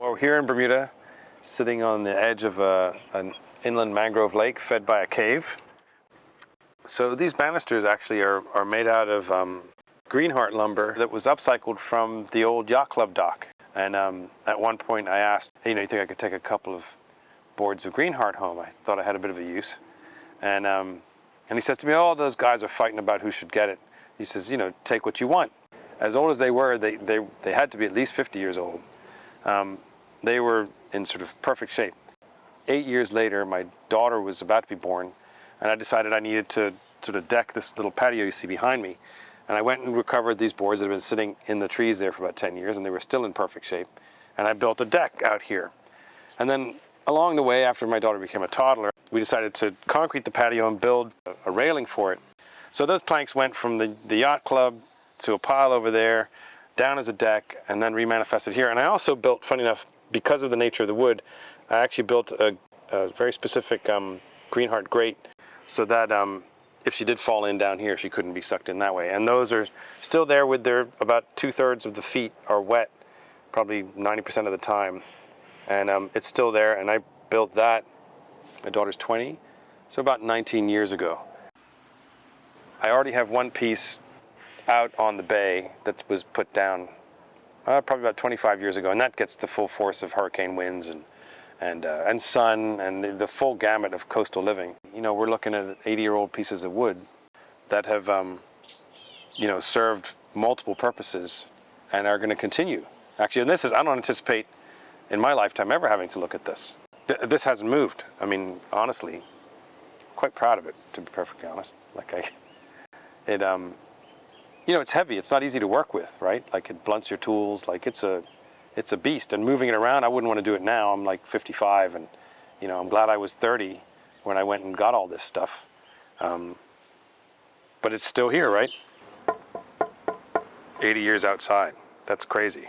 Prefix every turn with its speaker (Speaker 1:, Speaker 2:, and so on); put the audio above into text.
Speaker 1: We're here in Bermuda, sitting on the edge of an inland mangrove lake fed by a cave. So these banisters actually are made out of Greenheart lumber that was upcycled from the old yacht club dock. And at one point I asked, hey, you think I could take a couple of boards of Greenheart home? I thought I had a bit of a use. And he says to me, oh, those guys are fighting about who should get it. He says, take what you want. As old as they were, they had to be at least 50 years old. They were in sort of perfect shape. 8 years later, my daughter was about to be born, and I decided I needed to sort of deck this little patio you see behind me. And I went and recovered these boards that had been sitting in the trees there for about 10 years, and they were still in perfect shape. And I built a deck out here. And then along the way, after my daughter became a toddler, we decided to concrete the patio and build a railing for it. So those planks went from the yacht club to a pile over there, down as a deck, and then remanifested here. And I also built, funny enough, because of the nature of the wood, I actually built a very specific Greenheart grate so that if she did fall in down here, she couldn't be sucked in that way. And those are still there with their, about 2/3 of the feet are wet, probably 90% of the time. And it's still there, and I built that, my daughter's 20, so about 19 years ago. I already have one piece out on the bay that was put down probably about 25 years ago, and that gets the full force of hurricane winds and sun and the full gamut of coastal living. We're looking at 80-year-old pieces of wood that have, served multiple purposes and are going to continue. Actually, and I don't anticipate in my lifetime ever having to look at this. This hasn't moved. I mean, honestly, quite proud of it, to be perfectly honest. It's heavy. It's not easy to work with, right? Like, it blunts your tools. Like, it's a beast. And moving it around, I wouldn't want to do it now. I'm like 55, and I'm glad I was 30 when I went and got all this stuff. But it's still here, right? 80 years outside. That's crazy.